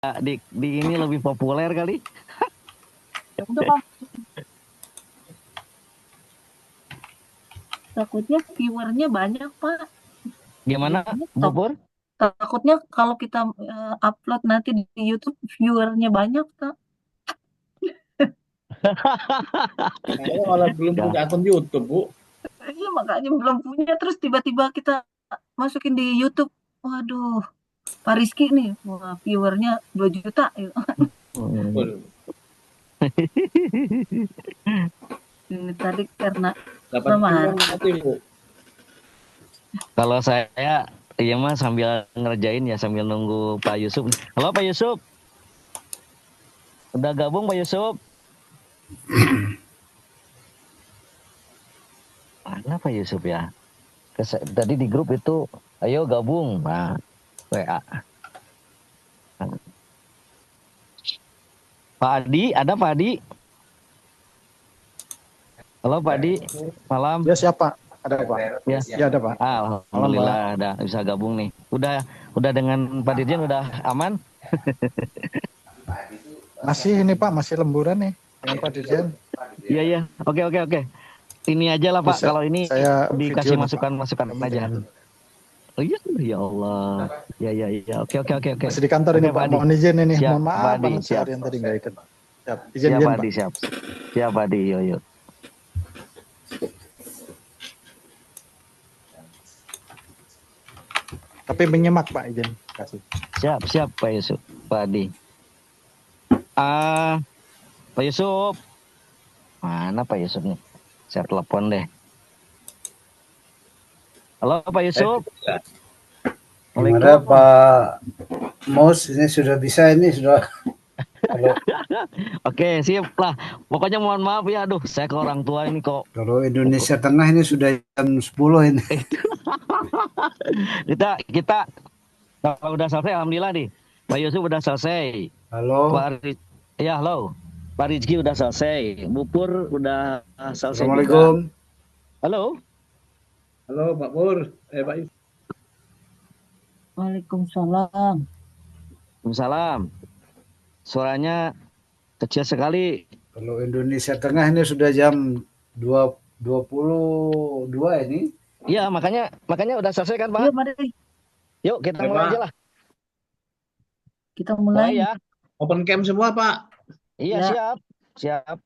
di ini lebih populer kali. Ya udah Pak, takutnya viewernya banyak Pak. Gimana, Jadinya Bu Pur? takutnya kalau kita upload nanti di YouTube viewernya banyak Pak. Saya malah belum Ya. punya akun YouTube, Bu. Iya makanya belum punya terus tiba-tiba kita masukin di YouTube. Waduh, Pak Rizky nih, wah viewernya 2 juta. Ya. Hmm. Waduh, Ini tadi karena dapat sama viewer harga. nanti, Bu. Kalau saya, iya mah sambil ngerjain ya, sambil nunggu Pak Yusuf. Halo Pak Yusuf, udah gabung Pak Yusuf? Mana Pak Yusuf ya? Tadi di grup itu, ayo gabung. Nah, WA. Pak Adi, ada Pak Adi? Halo Pak Adi, malam. Ya siapa? Ada Pak? Ya, Ya ada Pak. Malam Pak. alhamdulillah ada bisa gabung nih. Udah dengan Pak Dirjen udah aman? Masih ini Pak, masih lemburan nih dengan Pak Dirjen. Iya iya. Oke. Ini aja lah Pak. Bisa, Kalau ini saya dikasih video nih, masukan Pak. aja. Oh iya, ya Allah. Ya. Oke. Masih di kantor ini Oke, Pak, Adi. mohon izin ini. Siap, Mohon maaf Pak Adi, banget siap. seharian tadi nggak ikut. Siap, Siap izin Pak Pak. Adi, siap. Siap Pak Adi, yo. Tapi menyimak Pak, izin kasih. Siap Pak Yusuf, Pak Adi. Pak Yusuf. Mana Pak Yusuf nih? Saya telepon deh. Halo Pak Yusuf. Gimana Pak Mos, ini sudah bisa, ini sudah. Kalau Oke, siap lah. Pokoknya mohon maaf ya, aduh, saya ke orang tua ini kok. kalau Indonesia Tengah ini sudah jam 10 ini. kita kalau udah selesai, alhamdulillah nih. Pak Yusuf udah selesai. Halo. Ya, halo. Pak Rizky udah selesai. Bu Pur udah selesai Assalamualaikum. juga. Halo. Halo, Pak Pur. Pak Yusuf. Waalaikumsalam. Waalaikumsalam. Suaranya kecil sekali. Kalau Indonesia Tengah ini sudah jam 22 ini. Iya, makanya udah selesai kan, Pak? Yuk, mari. Yuk, kita mulai aja lah. Kita mulai. Ya. Open cam semua, Pak. Iya, Ya. siap.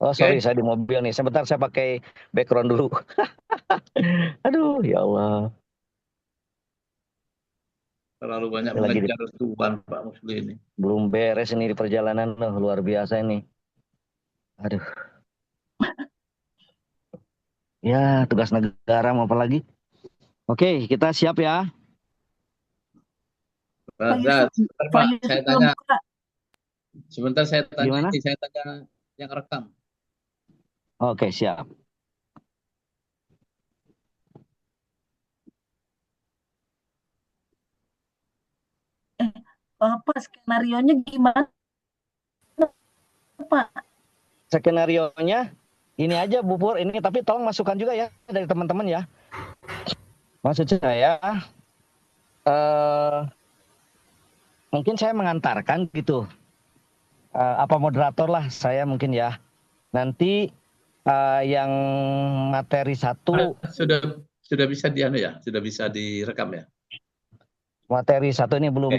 Oh, sorry, saya di mobil nih. Sebentar saya pakai background dulu. Aduh, ya Allah. Terlalu banyak belajar Tuhan, Pak Musli ini. Belum beres ini di perjalanan, loh, luar biasa ini. Aduh. Ya, tugas negara mau apa lagi? Oke, kita siap ya. Sebentar saya tanya. Gimana? Saya tanya yang rekam. Oke, siap. Pak, skenarionya gimana, Pak? Skenarionya ini aja Bu Pur, ini tapi tolong masukkan juga ya dari teman-teman ya. Maksud saya mungkin saya mengantarkan gitu. Apa moderator lah saya mungkin ya. Nanti yang materi 1 sudah bisa sudah bisa direkam ya. Materi 1 ini belum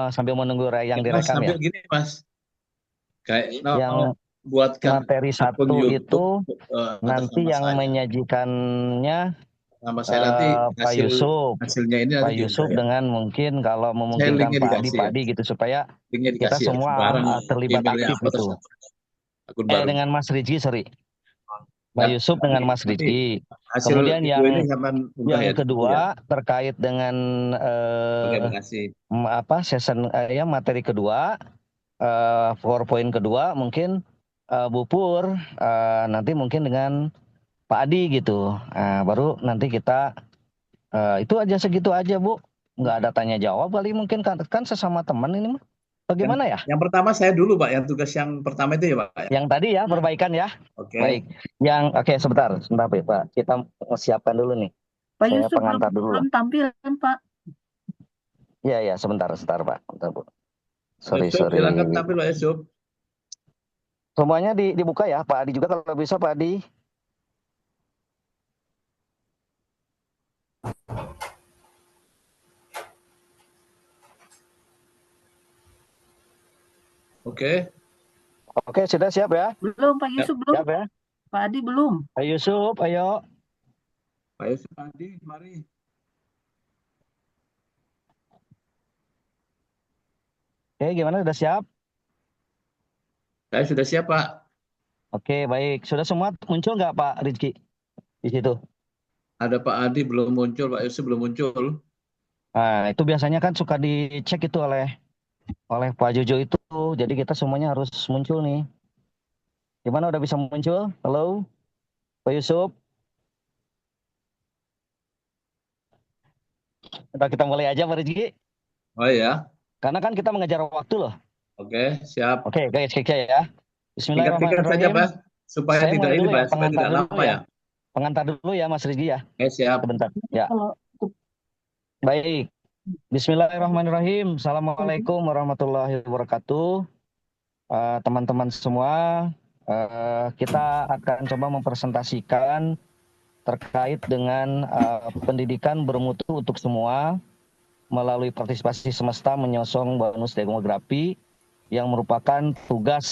sambil menunggu yang direkam sambil ya. Gini Mas, kayak yang buatkan materi 1 itu nanti yang menyajikannya nama saya nanti Pak Yusuf, hasilnya ini Pak Yusuf dengan mungkin kalau memungkinkan Pak Adi gitu supaya kita semua terlibat aktif gitu. Dengan Mas Rizky, sorry. Pak Yusuf dengan Mas Rizky. Kemudian yang kedua terkait dengan season materi kedua, PowerPoint kedua mungkin Bu Pur nanti mungkin dengan Pak Adi gitu. Baru nanti kita itu aja, segitu aja Bu. Nggak ada tanya jawab kali, mungkin kan sesama teman ini mah. Bagaimana ya? Yang pertama saya dulu Pak, yang tugas yang pertama itu ya Pak. Yang tadi ya, perbaikan ya. Oke. Baik. Sebentar Pak. Kita siapkan dulu nih. Pak Saya Yusuf pengantar dulu. Belum tampil kan Pak? Iya, sebentar Pak. Bentar, Bu. Sorry, Yusuf, sorry. silakan tampil Pak Yusuf. Semuanya dibuka ya, Pak Adi juga kalau bisa, Pak Adi. Oke, Oke, sudah siap ya? Belum, Pak Yusuf belum. Siap ya? Pak Adi belum. Pak Yusuf, ayo. Pak Yusuf Adi, mari. Oke, gimana? Sudah siap? Saya sudah siap, Pak. Oke, baik. Sudah semua muncul nggak Pak Rizky di situ? Ada Pak Adi belum muncul, Pak Yusuf belum muncul. Nah, itu biasanya kan suka dicek itu oleh Pak Jojo itu. Jadi kita semuanya harus muncul nih. Gimana udah bisa muncul? Halo, Pak Yusuf. Udah kita mulai aja Pak Rizky. Oh ya, Karena kan kita mengejar waktu loh. oke, siap. Oke, guys, cek ya. Singkat-singkat saja, Bismillahirrahmanirrahim. Pak. Supaya Saya tidak mulai ini, dulu ya, Pak, supaya pengantar tidak dulu lama ya. ya. Pengantar dulu ya Mas Rizky ya. Oke, siap. Sebentar. Ya, Kalau baik. Bismillahirrahmanirrahim. Assalamualaikum warahmatullahi wabarakatuh. Teman-teman semua, kita akan coba mempresentasikan terkait dengan pendidikan bermutu untuk semua melalui partisipasi semesta menyosong bonus demografi yang merupakan tugas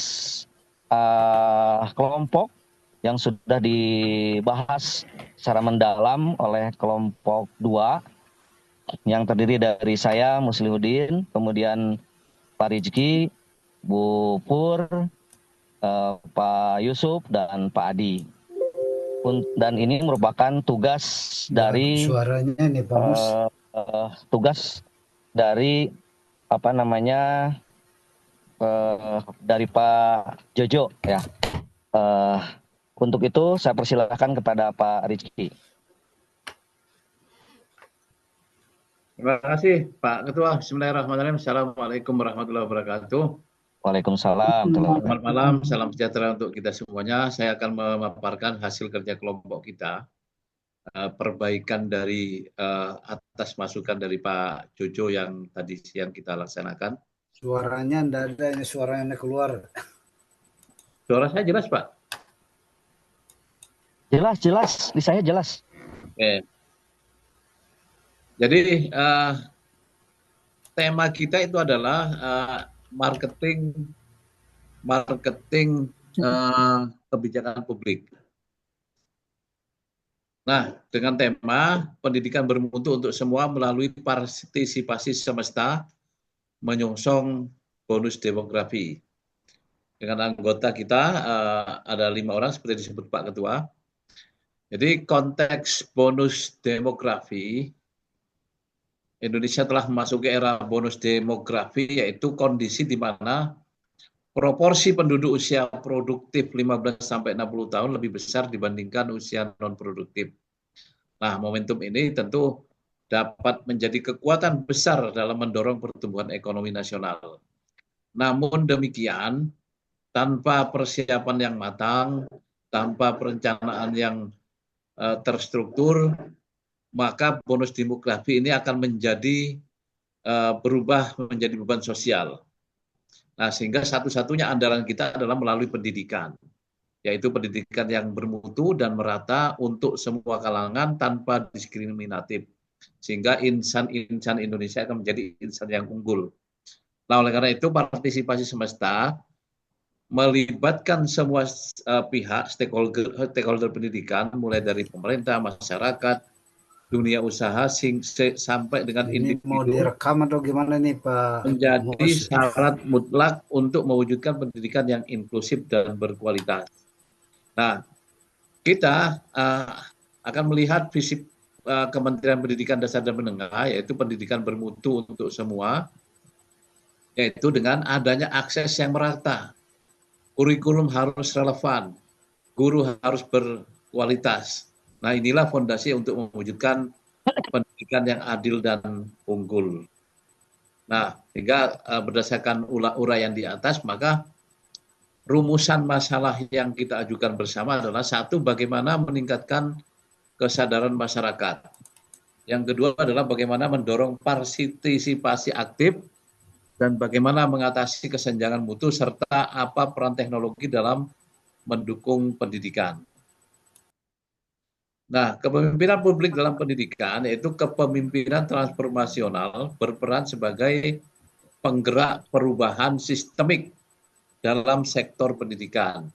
kelompok yang sudah dibahas secara mendalam oleh kelompok 2 yang terdiri dari saya Muslihuddin, kemudian Pak Rizky, Bu Pur, Pak Yusuf, dan Pak Adi. Dan ini merupakan tugas dari Suaranya nih Pak Mus. tugas dari dari Pak Jojo ya. Untuk itu saya persilahkan kepada Pak Rizky. Terima kasih, Pak Ketua. Bismillahirrahmanirrahim. Assalamualaikum warahmatullahi wabarakatuh. Waalaikumsalam. Selamat malam, salam sejahtera untuk kita semuanya. Saya akan memaparkan hasil kerja kelompok kita, perbaikan dari atas masukan dari Pak Jojo yang tadi siang kita laksanakan. Suaranya enggak ada, ini suaranya keluar. Suara saya jelas, Pak? Jelas, di saya jelas. Oke. Jadi tema kita itu adalah marketing kebijakan publik. Nah, dengan tema pendidikan bermutu untuk semua melalui partisipasi semesta menyongsong bonus demografi. Dengan anggota kita ada 5 orang seperti disebut Pak Ketua. Jadi konteks bonus demografi, Indonesia telah memasuki era bonus demografi, yaitu kondisi di mana proporsi penduduk usia produktif 15 sampai 60 tahun lebih besar dibandingkan usia non produktif. Nah, momentum ini tentu dapat menjadi kekuatan besar dalam mendorong pertumbuhan ekonomi nasional. Namun demikian, tanpa persiapan yang matang, tanpa perencanaan yang terstruktur, maka bonus demografi ini akan menjadi berubah menjadi beban sosial. Nah, sehingga satu-satunya andalan kita adalah melalui pendidikan, yaitu pendidikan yang bermutu dan merata untuk semua kalangan tanpa diskriminatif, sehingga insan-insan Indonesia akan menjadi insan yang unggul. Nah, oleh karena itu partisipasi semesta melibatkan semua pihak stakeholder pendidikan, mulai dari pemerintah, masyarakat, dunia usaha sampai dengan Ini individu. mau direkam atau gimana nih Pak? Menjadi syarat mutlak untuk mewujudkan pendidikan yang inklusif dan berkualitas. Nah, kita akan melihat visi Kementerian Pendidikan Dasar dan Menengah, yaitu pendidikan bermutu untuk semua, yaitu dengan adanya akses yang merata. Kurikulum harus relevan, guru harus berkualitas. Nah, inilah fondasi untuk mewujudkan pendidikan yang adil dan unggul. Nah, sehingga berdasarkan uraian di atas, maka rumusan masalah yang kita ajukan bersama adalah: satu, bagaimana meningkatkan kesadaran masyarakat. Yang kedua adalah bagaimana mendorong partisipasi aktif dan bagaimana mengatasi kesenjangan mutu serta apa peran teknologi dalam mendukung pendidikan. Nah, kepemimpinan publik dalam pendidikan yaitu kepemimpinan transformasional berperan sebagai penggerak perubahan sistemik dalam sektor pendidikan.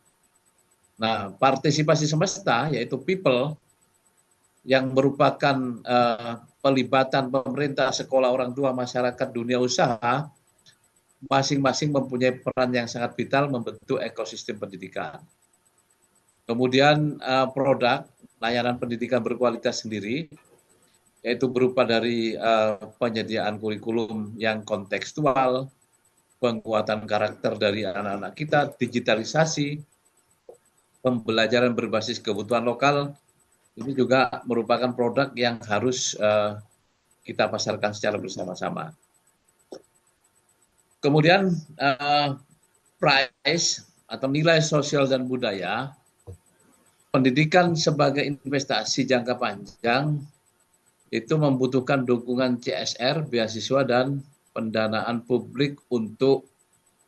Nah, partisipasi semesta yaitu people yang merupakan pelibatan pemerintah, sekolah, orang tua, masyarakat, dunia usaha, masing-masing mempunyai peran yang sangat vital membentuk ekosistem pendidikan. Kemudian produk layanan pendidikan berkualitas sendiri, yaitu berupa dari penyediaan kurikulum yang kontekstual, penguatan karakter dari anak-anak kita, digitalisasi, pembelajaran berbasis kebutuhan lokal, ini juga merupakan produk yang harus kita pasarkan secara bersama-sama. Kemudian price atau nilai sosial dan budaya, pendidikan sebagai investasi jangka panjang itu membutuhkan dukungan CSR, beasiswa, dan pendanaan publik untuk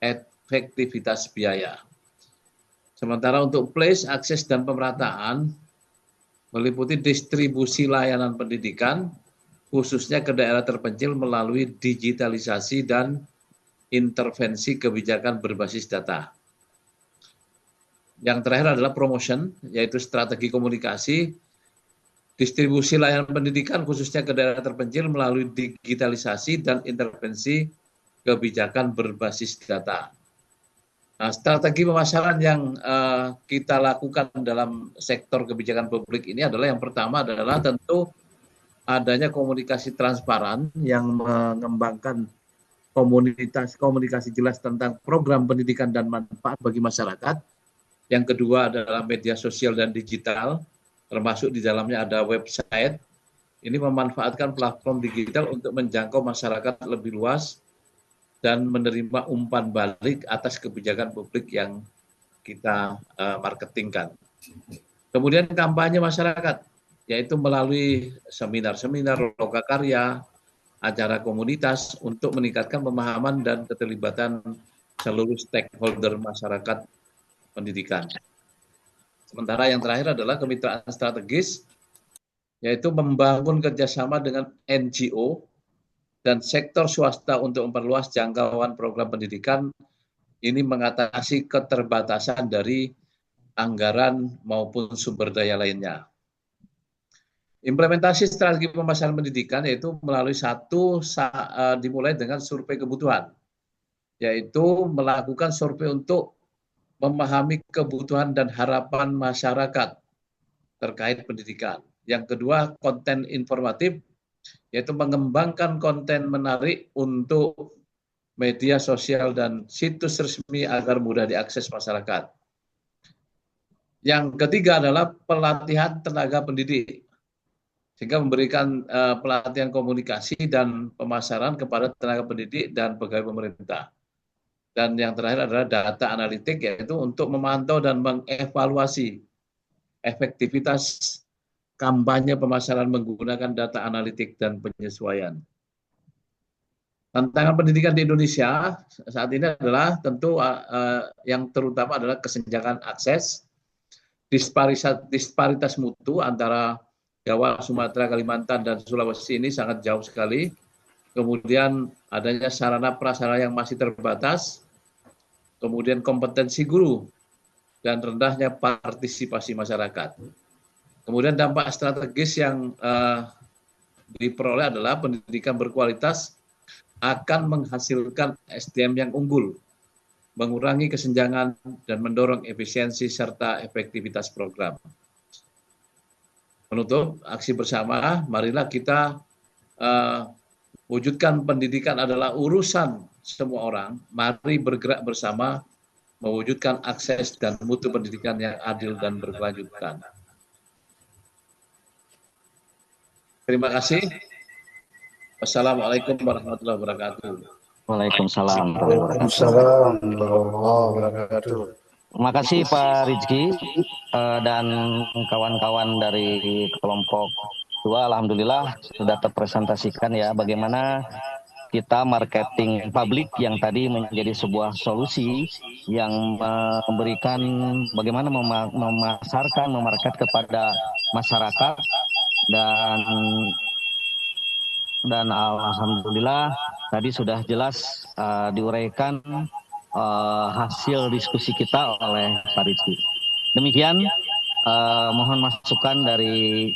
efektivitas biaya. Sementara untuk place, akses, dan pemerataan meliputi distribusi layanan pendidikan, khususnya ke daerah terpencil melalui digitalisasi dan intervensi kebijakan berbasis data. Yang terakhir adalah promotion, yaitu strategi komunikasi, distribusi layanan pendidikan khususnya ke daerah terpencil melalui digitalisasi dan intervensi kebijakan berbasis data. Nah, strategi pemasaran yang kita lakukan dalam sektor kebijakan publik ini adalah yang pertama adalah tentu adanya komunikasi transparan yang mengembangkan komunikasi jelas tentang program pendidikan dan manfaat bagi masyarakat. Yang kedua adalah media sosial dan digital, termasuk di dalamnya ada website. Ini memanfaatkan platform digital untuk menjangkau masyarakat lebih luas dan menerima umpan balik atas kebijakan publik yang kita marketingkan. Kemudian kampanye masyarakat, yaitu melalui seminar-seminar, lokakarya, acara komunitas untuk meningkatkan pemahaman dan keterlibatan seluruh stakeholder masyarakat pendidikan. Sementara yang terakhir adalah kemitraan strategis, yaitu membangun kerjasama dengan NGO dan sektor swasta untuk memperluas jangkauan program pendidikan. Ini mengatasi keterbatasan dari anggaran maupun sumber daya lainnya. Implementasi strategi pemasaran pendidikan yaitu melalui dimulai dengan survei kebutuhan, yaitu melakukan survei untuk memahami kebutuhan dan harapan masyarakat terkait pendidikan. Yang kedua, konten informatif, yaitu mengembangkan konten menarik untuk media sosial dan situs resmi agar mudah diakses masyarakat. Yang ketiga adalah pelatihan tenaga pendidik, sehingga memberikan pelatihan komunikasi dan pemasaran kepada tenaga pendidik dan pegawai pemerintah. Dan yang terakhir adalah data analitik, yaitu untuk memantau dan mengevaluasi efektivitas kampanye pemasaran menggunakan data analitik dan penyesuaian. Tantangan pendidikan di Indonesia saat ini adalah tentu yang terutama adalah kesenjangan akses, disparitas mutu antara Jawa, Sumatera, Kalimantan, dan Sulawesi ini sangat jauh sekali. Kemudian adanya sarana prasarana yang masih terbatas, kemudian kompetensi guru, dan rendahnya partisipasi masyarakat. Kemudian dampak strategis yang diperoleh adalah pendidikan berkualitas akan menghasilkan SDM yang unggul, mengurangi kesenjangan, dan mendorong efisiensi serta efektivitas program. Menutup aksi bersama, marilah kita wujudkan pendidikan adalah urusan semua orang. Mari bergerak bersama mewujudkan akses dan mutu pendidikan yang adil dan berkelanjutan. Terima kasih. Wassalamualaikum warahmatullahi wabarakatuh. Waalaikumsalam. Waalaikumsalam warahmatullahi wabarakatuh. Terima kasih Pak Rizky dan kawan-kawan dari kelompok 2. Alhamdulillah sudah terpresentasikan ya bagaimana kita marketing publik yang tadi menjadi sebuah solusi yang memberikan bagaimana memasarkan, memarket kepada masyarakat dan alhamdulillah tadi sudah jelas diuraikan hasil diskusi kita oleh Pak Rizky. Demikian mohon masukan dari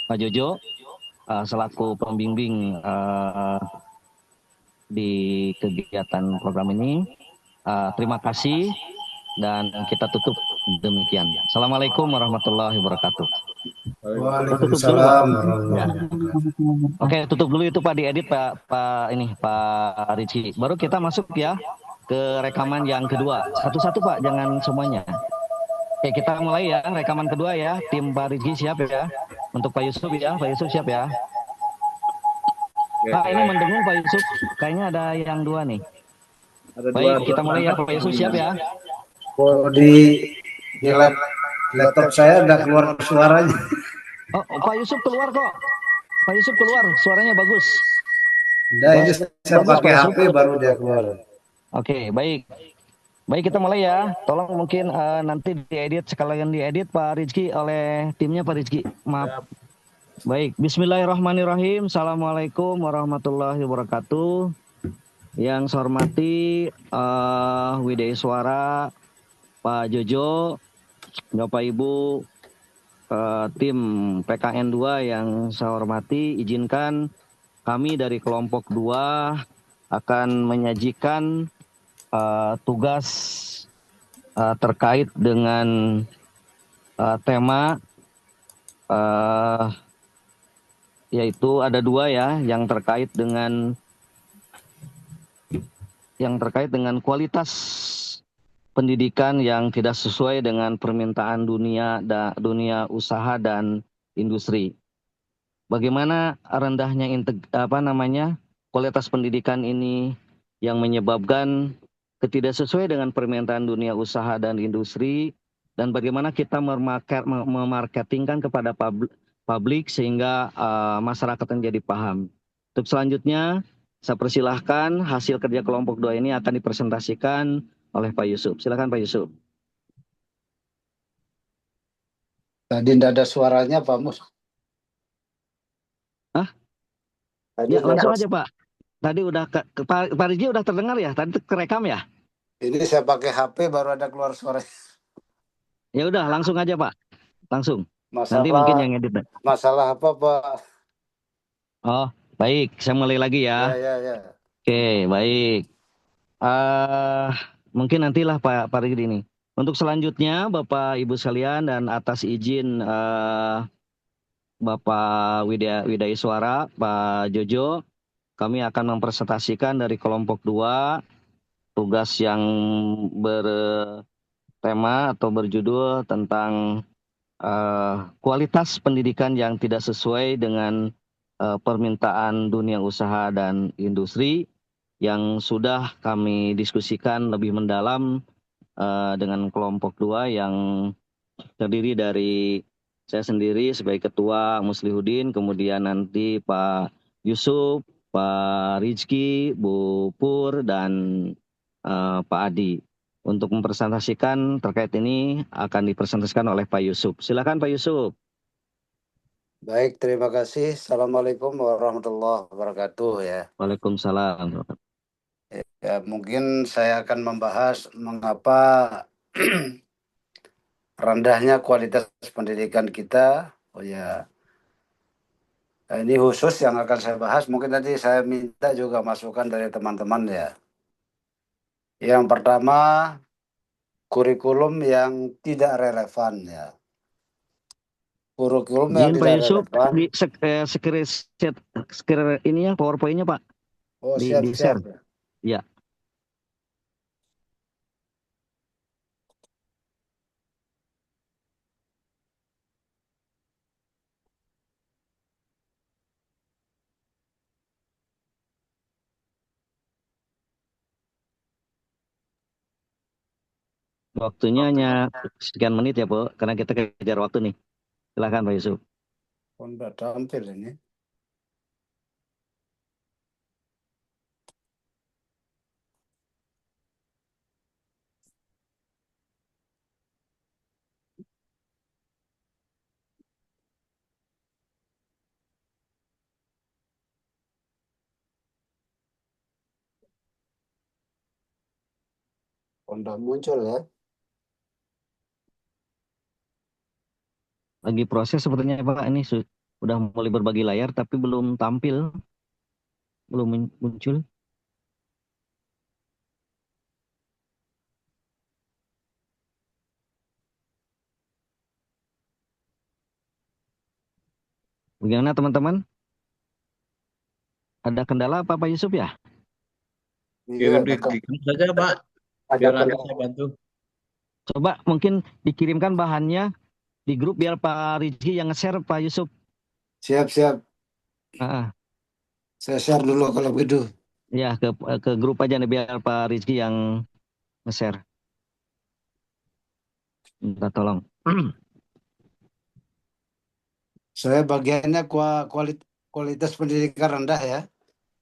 Pak Jojo selaku pembimbing di kegiatan program ini. Terima kasih dan kita tutup demikian. Assalamualaikum warahmatullahi wabarakatuh. Waalaikumsalam warahmatullahi wabarakatuh. Oke, tutup dulu itu Pak, diedit Pak Rizky. Baru kita masuk ya ke rekaman yang kedua. Satu-satu Pak, jangan semuanya. Oke, kita mulai ya rekaman kedua ya. Tim Pak Rizky siap ya. Untuk Pak Yusuf ya, Pak Yusuf siap ya. Pak, ini mendengung Pak Yusuf. Kayaknya ada yang dua nih. Baik, kita mulai ya. Pak Yusuf siap ya. Oh, di laptop saya udah keluar suaranya. Oh, Pak Yusuf keluar kok. Pak Yusuf keluar, suaranya bagus. Nah, ini saya pakai HP baru dia keluar. Oke, baik. Baik, kita mulai ya. Tolong mungkin nanti diedit, sekalian diedit Pak Rizky oleh timnya Pak Rizky. Maaf. Baik, bismillahirrahmanirrahim. Assalamualaikum warahmatullahi wabarakatuh. Yang saya hormati Widya Suara, Pak Jojo, Bapak Ibu, tim PKN 2 yang saya hormati, izinkan kami dari kelompok 2 akan menyajikan tugas terkait dengan tema yaitu ada 2 ya, yang terkait dengan kualitas pendidikan yang tidak sesuai dengan permintaan dunia usaha dan industri. Bagaimana rendahnya kualitas pendidikan ini yang menyebabkan ketidaksesuai dengan permintaan dunia usaha dan industri, dan bagaimana kita memarketingkan kepada publik sehingga masyarakat menjadi paham. Untuk selanjutnya, saya persilahkan hasil kerja kelompok 2 ini akan dipresentasikan oleh Pak Yusuf. Silakan Pak Yusuf. Tadi tidak ada suaranya, Pak Mus. Ya, langsung aja Pak. Tadi udah Pak Rizky udah terdengar ya? Tadi kerekam ya? Ini saya pakai HP baru ada keluar suara. Ya udah, langsung aja Pak. Langsung. Masalah, nanti mungkin yang edit. Masalah apa, Pak? Oh, baik. Saya mulai lagi ya. Ya. Oke, baik. Mungkin nantilah Pak Rizky ini. Untuk selanjutnya, Bapak Ibu sekalian dan atas izin Bapak Widya Suara, Pak Jojo, kami akan mempresentasikan dari kelompok 2 tugas yang bertema atau berjudul tentang kualitas pendidikan yang tidak sesuai dengan permintaan dunia usaha dan industri, yang sudah kami diskusikan lebih mendalam dengan kelompok 2 yang terdiri dari saya sendiri sebagai ketua Muslihuddin, kemudian nanti Pak Yusuf, Pak Rizky, Bu Pur, dan Pak Adi. Untuk mempresentasikan terkait ini akan dipresentasikan oleh Pak Yusuf. Silakan Pak Yusuf. Baik, terima kasih. Assalamualaikum warahmatullahi wabarakatuh ya. Waalaikumsalam. Ya, mungkin saya akan membahas mengapa rendahnya kualitas pendidikan kita. Oh ya, ini khusus yang akan saya bahas. Mungkin nanti saya minta juga masukan dari teman-teman ya. Yang pertama, kurikulum yang tidak relevan ya. Kurikulum yang Pak tidak Yusuf, relevan. di share ini ya, PowerPoint-nya Pak. Oh, Di siap. share. Ya. Waktunya hanya sekian menit ya, Bu, karena kita kejar waktu nih. Silakan Pak Yusuf. Sudah tampil ini. Udah muncul ya. Lagi proses sepertinya Pak. Ini udah mulai berbagi layar tapi belum tampil, belum muncul. Bagaimana teman-teman? Ada kendala apa Pak Yusuf ya? Iya, Kirim di grup saja, Pak. ada Biar nanti kendala. saya bantu. Coba mungkin dikirimkan bahannya di grup biar Pak Rizky yang nge-share Pak Yusuf. Siap-siap. Ah, Saya share dulu kalau begitu. ya ke grup aja nih biar Pak Rizky yang nge-share. Minta tolong. Saya bagiannya kualitas pendidikan rendah ya.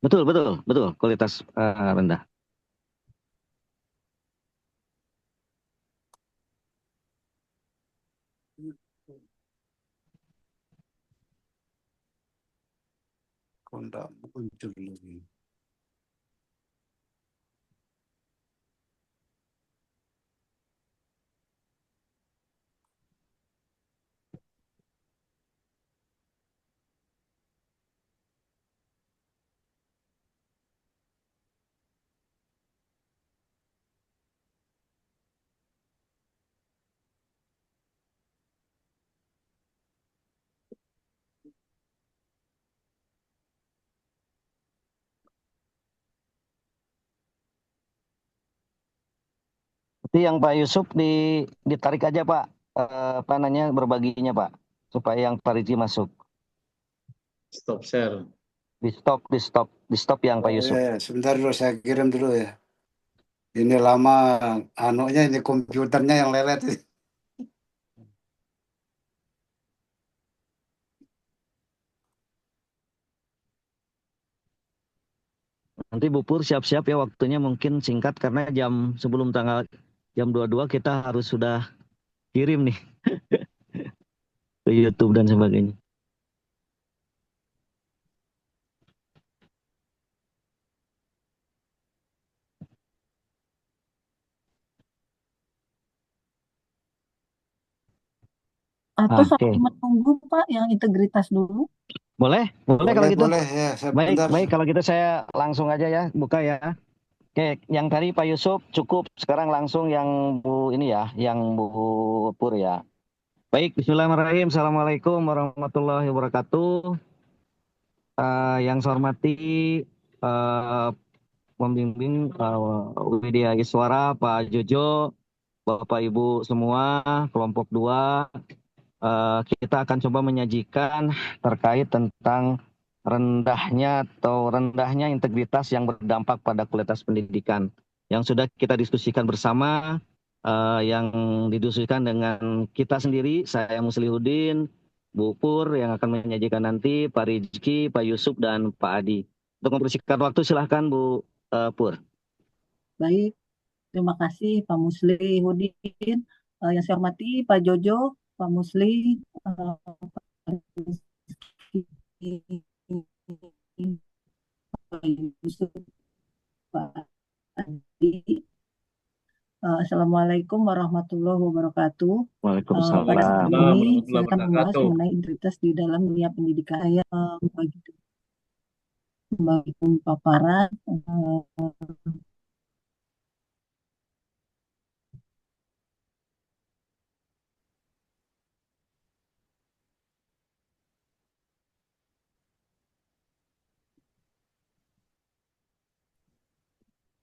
Betul, betul, betul. Kualitas rendah. Kok enggak muncul lagi. Berarti yang Pak Yusuf ditarik aja Pak, apa namanya berbaginya Pak, supaya yang Pak Rizky masuk. Stop share. Di stop yang Pak Oh Yusuf. ya, sebentar dulu saya kirim dulu ya. Ini lama anunya ini komputernya yang lelet. Nanti Bu Pur siap-siap ya waktunya mungkin singkat karena sebelum tanggal jam 22 kita harus sudah kirim nih ke YouTube dan sebagainya. Atau Oke, sambil menunggu Pak yang integritas dulu. boleh kalau Boleh, gitu. boleh ya. Baik, Sebentar. baik kalau gitu saya langsung aja ya buka ya. Oke, yang tadi Pak Yusuf cukup. Sekarang langsung yang Bu ini ya, yang Bu Pur ya. Baik, Bismillahirrahmanirrahim. Assalamualaikum warahmatullahi wabarakatuh. Yang saya hormati eh, pembimbing Widya Iswara, Pak Jojo, Bapak Ibu semua, kelompok 2. Kita akan coba menyajikan terkait tentang rendahnya integritas yang berdampak pada kualitas pendidikan yang sudah kita diskusikan bersama, yang didiskusikan dengan kita sendiri, saya Muslihuddin, Bu Pur yang akan menyajikan nanti, Pak Rizky, Pak Yusuf, dan Pak Adi. Untuk mempersingkat waktu silahkan Bu Pur. Baik, terima kasih Pak Musli Hudin. Yang saya hormati Pak Jojo, Pak Musli, Pak Rizky, Pak Yusuf, Pak Adi. Assalamualaikum warahmatullahi wabarakatuh. Pada Waalaikumsalam. kesempatan Waalaikumsalam ini warahmatullahi saya akan membahas wabarakatuh. mengenai integritas di dalam dunia pendidikan. Saya membagikan paparan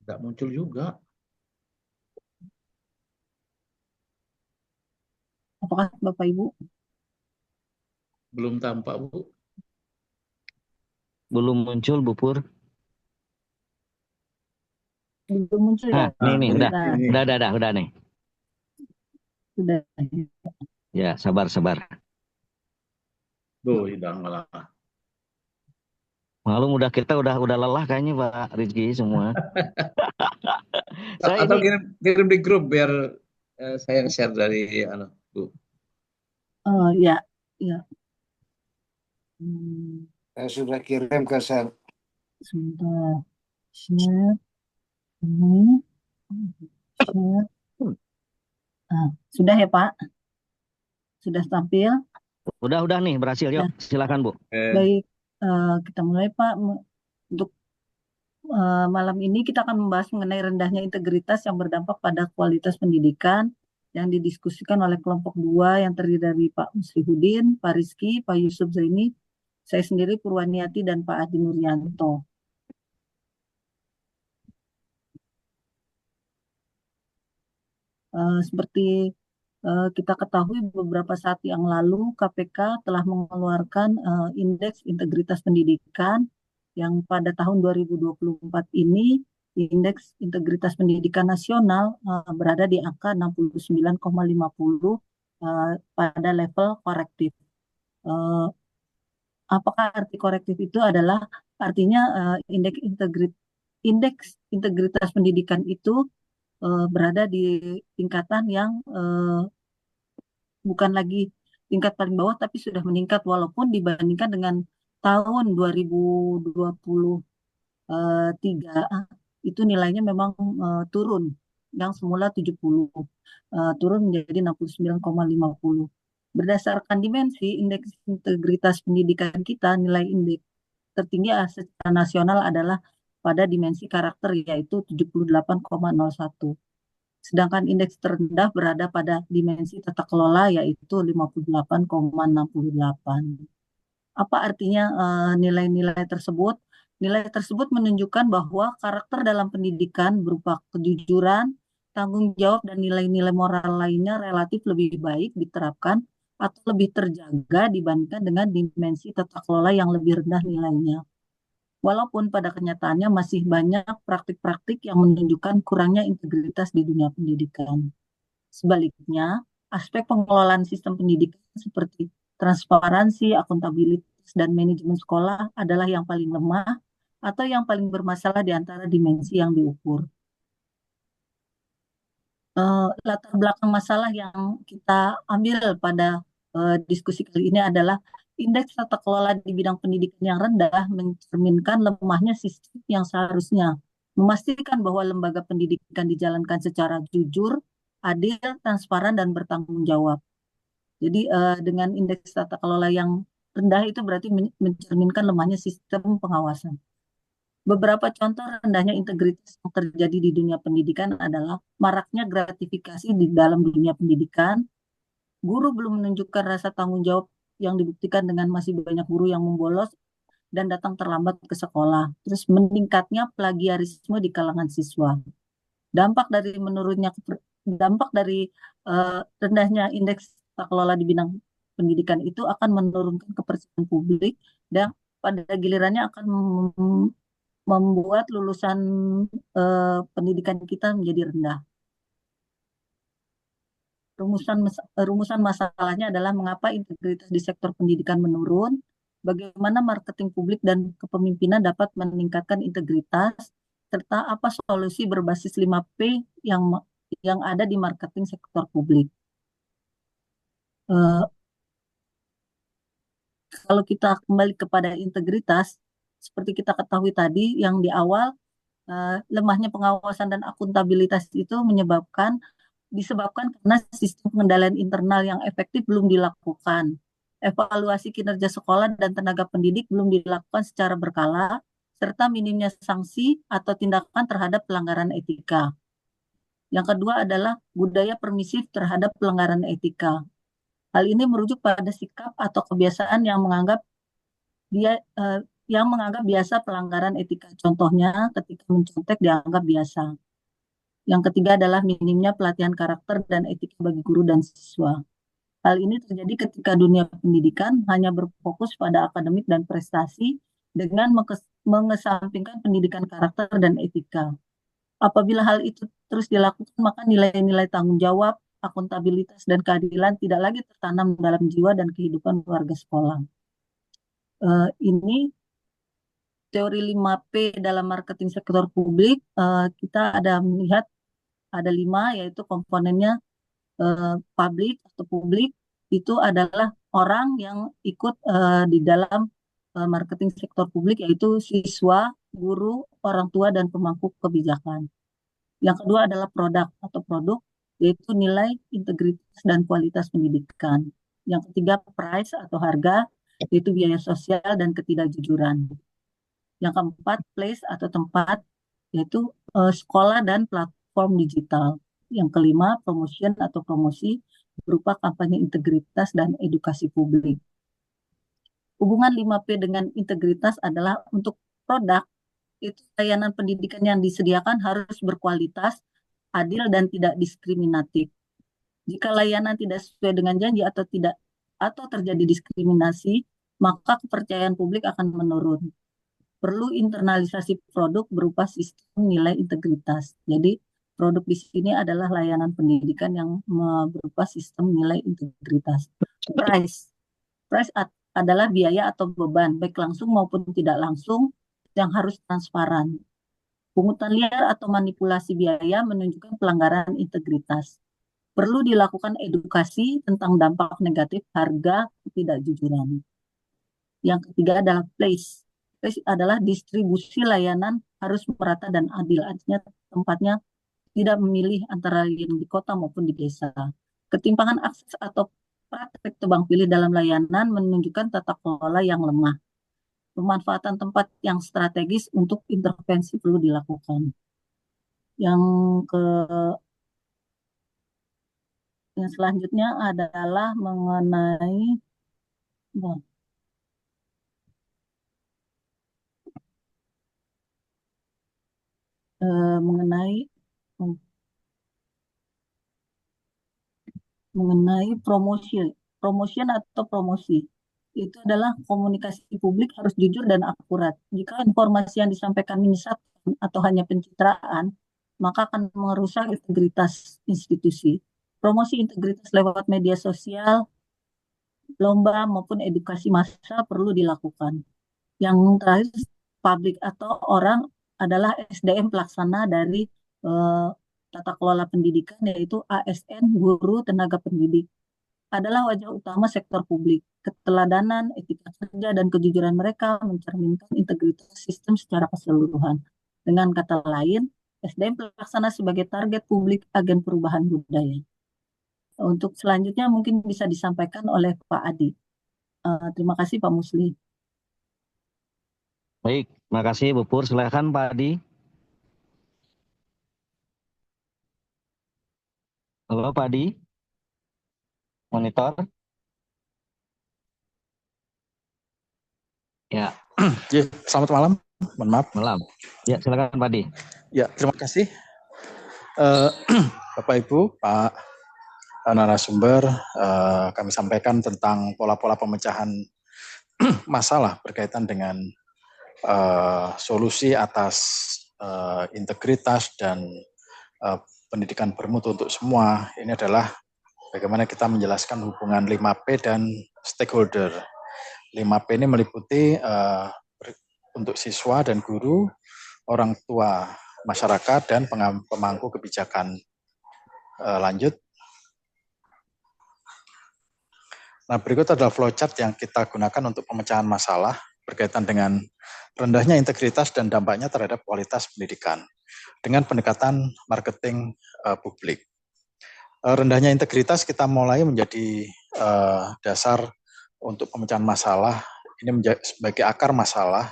Tidak muncul juga. apakah Bapak Ibu Belum tampak, Bu. Belum muncul Bu Pur. belum muncul ya? Nih, Nah, udah. ini. Udah nih. Sudah. Ya, sabar. Tuh, hilang malah. Malum kita udah lelah kayaknya Pak Rizky semua. Saya Atau ini kirim di grup biar saya share dari Bu. Ya, ya. Saya sudah kirim ke saya. Sebentar. Share. Ini. Share. Sudah ya Pak? Sudah tampil? Udah nih berhasil. Yuk, silakan Bu. Baik, kita mulai Pak. Untuk malam ini kita akan membahas mengenai rendahnya integritas yang berdampak pada kualitas pendidikan yang didiskusikan oleh kelompok 2 yang terdiri dari Pak Muslihudin, Pak Rizky, Pak Yusuf Zaini, saya sendiri Purwaniati, dan Pak Adi Nuryanto. Seperti kita ketahui beberapa saat yang lalu KPK telah mengeluarkan indeks integritas pendidikan yang pada tahun 2024 ini indeks integritas pendidikan nasional berada di angka 69,50 pada level korektif. Apakah arti korektif itu adalah artinya indeks integritas pendidikan itu berada di tingkatan yang bukan lagi tingkat paling bawah tapi sudah meningkat walaupun dibandingkan dengan tahun 2023 itu nilainya memang turun, yang semula 70 turun menjadi 69,50. Berdasarkan dimensi indeks integritas pendidikan kita, nilai indeks tertinggi secara nasional adalah pada dimensi karakter yaitu 78,01. Sedangkan indeks terendah berada pada dimensi tata kelola yaitu 58,68. Apa artinya nilai-nilai tersebut? Nilai tersebut menunjukkan bahwa karakter dalam pendidikan berupa kejujuran, tanggung jawab, dan nilai-nilai moral lainnya relatif lebih baik diterapkan atau lebih terjaga dibandingkan dengan dimensi tata kelola yang lebih rendah nilainya. Walaupun pada kenyataannya masih banyak praktik-praktik yang menunjukkan kurangnya integritas di dunia pendidikan. Sebaliknya, aspek pengelolaan sistem pendidikan seperti transparansi, akuntabilitas, dan manajemen sekolah adalah yang paling lemah atau yang paling bermasalah di antara dimensi yang diukur. Latar belakang masalah yang kita ambil pada diskusi kali ini adalah indeks tata kelola di bidang pendidikan yang rendah mencerminkan lemahnya sistem yang seharusnya memastikan bahwa lembaga pendidikan dijalankan secara jujur, adil, transparan, dan bertanggung jawab. Jadi dengan indeks tata kelola yang rendah itu berarti mencerminkan lemahnya sistem pengawasan. Beberapa contoh rendahnya integritas yang terjadi di dunia pendidikan adalah maraknya gratifikasi di dalam dunia pendidikan, guru belum menunjukkan rasa tanggung jawab yang dibuktikan dengan masih banyak guru yang membolos dan datang terlambat ke sekolah. Terus meningkatnya plagiarisme di kalangan siswa. Dampak dari rendahnya indeks tata kelola di bidang pendidikan itu akan menurunkan kepercayaan publik dan pada gilirannya akan membuat lulusan pendidikan kita menjadi rendah. Rumusan masalahnya adalah mengapa integritas di sektor pendidikan menurun, bagaimana marketing publik dan kepemimpinan dapat meningkatkan integritas, serta apa solusi berbasis 5P yang ada di marketing sektor publik. Kalau kita kembali kepada integritas, seperti kita ketahui tadi, yang di awal lemahnya pengawasan dan akuntabilitas itu disebabkan karena sistem pengendalian internal yang efektif belum dilakukan. Evaluasi kinerja sekolah dan tenaga pendidik belum dilakukan secara berkala, serta minimnya sanksi atau tindakan terhadap pelanggaran etika. Yang kedua adalah budaya permisif terhadap pelanggaran etika. Hal ini merujuk pada sikap atau kebiasaan yang menganggap biasa pelanggaran etika. Contohnya ketika mencontek dianggap biasa. Yang ketiga adalah minimnya pelatihan karakter dan etika bagi guru dan siswa. Hal ini terjadi ketika dunia pendidikan hanya berfokus pada akademik dan prestasi dengan mengesampingkan pendidikan karakter dan etika. Apabila hal itu terus dilakukan, maka nilai-nilai tanggung jawab, akuntabilitas, dan keadilan tidak lagi tertanam dalam jiwa dan kehidupan warga sekolah. Ini teori 5P dalam marketing sektor publik. Kita ada melihat ada 5, yaitu komponennya publik atau publik itu adalah orang yang ikut di dalam marketing sektor publik, yaitu siswa, guru, orang tua, dan pemangku kebijakan. Yang kedua adalah produk, yaitu nilai, integritas, dan kualitas pendidikan. Yang ketiga price atau harga, yaitu biaya sosial dan ketidakjujuran. Yang keempat place atau tempat, yaitu sekolah dan platform digital. Yang kelima promotion atau promosi, berupa kampanye integritas dan edukasi publik. Hubungan 5P dengan integritas adalah untuk produk, itu layanan pendidikan yang disediakan harus berkualitas, adil, dan tidak diskriminatif. Jika layanan tidak sesuai dengan janji atau terjadi diskriminasi, maka kepercayaan publik akan menurun. Perlu internalisasi produk berupa sistem nilai integritas. Jadi produk di sini adalah layanan pendidikan yang berupa sistem nilai integritas. Price adalah biaya atau beban, baik langsung maupun tidak langsung, yang harus transparan. Pungutan liar atau manipulasi biaya menunjukkan pelanggaran integritas. Perlu dilakukan edukasi tentang dampak negatif harga ketidakjujuran. Yang ketiga adalah place. Place adalah distribusi layanan harus merata dan adil. Artinya tempatnya tidak memilih antara yang di kota maupun di desa. Ketimpangan akses atau praktek tebang pilih dalam layanan menunjukkan tata kelola yang lemah. Pemanfaatan tempat yang strategis untuk intervensi perlu dilakukan. Yang selanjutnya adalah mengenai promotion atau promosi. Itu adalah komunikasi publik harus jujur dan akurat. Jika informasi yang disampaikan menyesatkan atau hanya pencitraan, maka akan merusak integritas institusi. Promosi integritas lewat media sosial, lomba maupun edukasi massal perlu dilakukan. Yang terakhir, publik atau orang adalah SDM pelaksana dari tata kelola pendidikan, yaitu ASN, guru, tenaga pendidik. Adalah wajah utama sektor publik. Keteladanan, etika kerja, dan kejujuran mereka mencerminkan integritas sistem secara keseluruhan. Dengan kata lain, SDM pelaksana sebagai target publik agen perubahan budaya. Untuk selanjutnya mungkin bisa disampaikan oleh Pak Adi. Terima kasih Pak Musli. Baik, terima kasih Bu Pur. Silakan Pak Adi. Halo Pak Adi. Monitor. Ya. Selamat malam. Mohon maaf. Malam. Ya, silakan Pak Adi. Ya, terima kasih. Bapak Ibu, Pak narasumber, kami sampaikan tentang pola-pola pemecahan masalah berkaitan dengan solusi atas integritas dan pendidikan bermutu untuk semua. Ini adalah bagaimana kita menjelaskan hubungan 5P dan stakeholder. 5P ini meliputi untuk siswa dan guru, orang tua, masyarakat, dan pemangku kebijakan. Lanjut. Nah, berikut adalah flowchart yang kita gunakan untuk pemecahan masalah berkaitan dengan rendahnya integritas dan dampaknya terhadap kualitas pendidikan dengan pendekatan marketing publik. Rendahnya integritas kita mulai menjadi dasar untuk pemecahan masalah. Ini menjadi sebagai akar masalah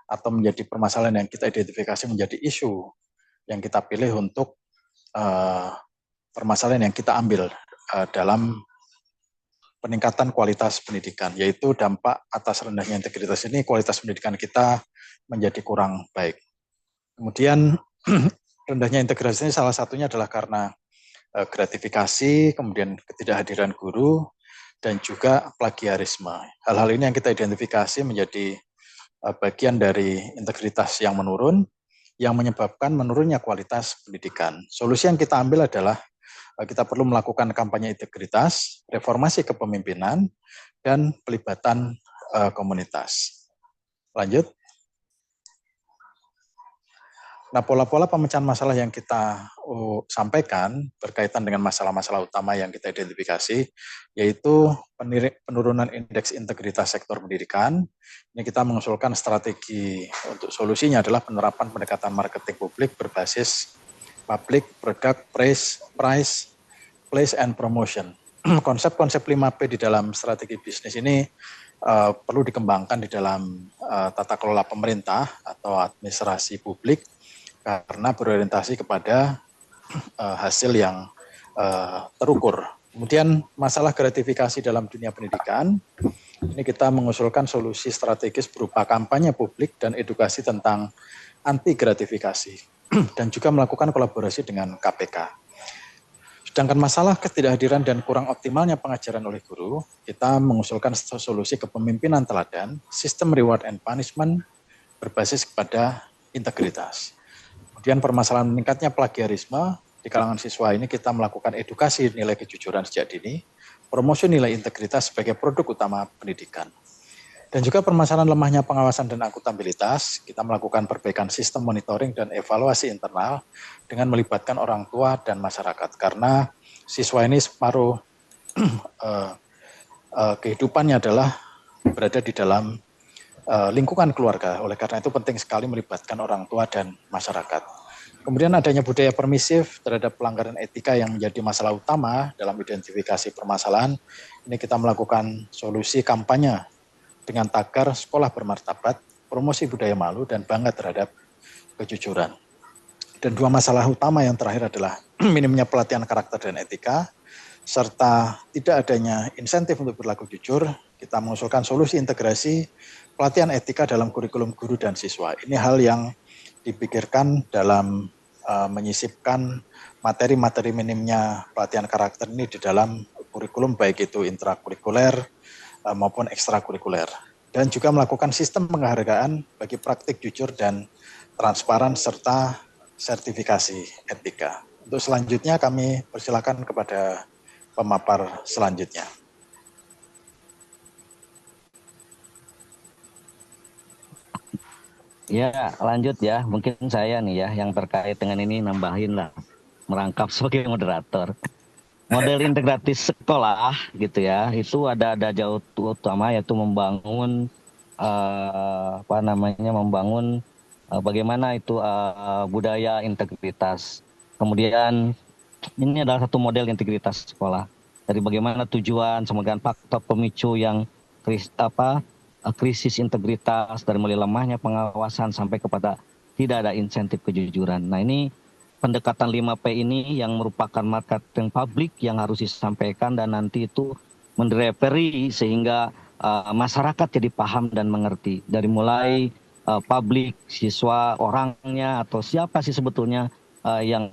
atau menjadi permasalahan yang kita identifikasi menjadi isu yang kita pilih untuk permasalahan yang kita ambil dalam peningkatan kualitas pendidikan, yaitu dampak atas rendahnya integritas ini kualitas pendidikan kita menjadi kurang baik. Kemudian rendahnya integritas ini salah satunya adalah karena gratifikasi, kemudian ketidakhadiran guru, dan juga plagiarisme. Hal-hal ini yang kita identifikasi menjadi bagian dari integritas yang menurun, yang menyebabkan menurunnya kualitas pendidikan. Solusi yang kita ambil adalah kita perlu melakukan kampanye integritas, reformasi kepemimpinan, dan pelibatan komunitas. Lanjut. Nah, pola-pola pemecahan masalah yang kita sampaikan berkaitan dengan masalah-masalah utama yang kita identifikasi, yaitu penurunan indeks integritas sektor pendidikan. Ini kita mengusulkan strategi untuk solusinya adalah penerapan pendekatan marketing publik berbasis public, product, price, place, and promotion. Konsep-konsep 5P di dalam strategi bisnis ini perlu dikembangkan di dalam tata kelola pemerintah atau administrasi publik karena berorientasi kepada hasil yang terukur. Kemudian masalah gratifikasi dalam dunia pendidikan, ini kita mengusulkan solusi strategis berupa kampanye publik dan edukasi tentang anti gratifikasi dan juga melakukan kolaborasi dengan KPK. Sedangkan masalah ketidakhadiran dan kurang optimalnya pengajaran oleh guru, kita mengusulkan solusi kepemimpinan teladan, sistem reward and punishment berbasis kepada integritas. Kemudian permasalahan meningkatnya plagiarisme di kalangan siswa ini kita melakukan edukasi nilai kejujuran sejak dini, promosi nilai integritas sebagai produk utama pendidikan. Dan juga permasalahan lemahnya pengawasan dan akuntabilitas, kita melakukan perbaikan sistem monitoring dan evaluasi internal dengan melibatkan orang tua dan masyarakat. Karena siswa ini separuh kehidupannya adalah berada di dalam lingkungan keluarga. Oleh karena itu penting sekali melibatkan orang tua dan masyarakat. Kemudian adanya budaya permisif terhadap pelanggaran etika yang menjadi masalah utama dalam identifikasi permasalahan. Ini kita melakukan solusi kampanye dengan tagar sekolah bermartabat, promosi budaya malu, dan bangga terhadap kejujuran. Dan dua masalah utama yang terakhir adalah minimnya pelatihan karakter dan etika, serta tidak adanya insentif untuk berlaku jujur. Kita mengusulkan solusi integrasi pelatihan etika dalam kurikulum guru dan siswa. Ini hal yang dipikirkan dalam menyisipkan materi-materi minimnya pelatihan karakter ini di dalam kurikulum, baik itu intrakurikuler maupun ekstrakurikuler. Dan juga melakukan sistem penghargaan bagi praktik jujur dan transparan serta sertifikasi etika. Untuk selanjutnya kami persilakan kepada pemapar selanjutnya. Ya, lanjut ya. Mungkin saya nih ya yang terkait dengan ini nambahin lah, merangkap sebagai moderator. Model integratif sekolah gitu ya, itu ada jauh utama yaitu membangun membangun bagaimana itu budaya integritas. Kemudian ini adalah satu model integritas sekolah. Dari bagaimana tujuan, kemudian faktor pemicu yang krisis integritas, dari mulai lemahnya pengawasan sampai kepada tidak ada insentif kejujuran. Nah, ini pendekatan 5P ini yang merupakan marketing publik yang harus disampaikan dan nanti itu mendeliveri sehingga masyarakat jadi paham dan mengerti. Dari mulai publik, siswa, orangnya atau siapa sih sebetulnya yang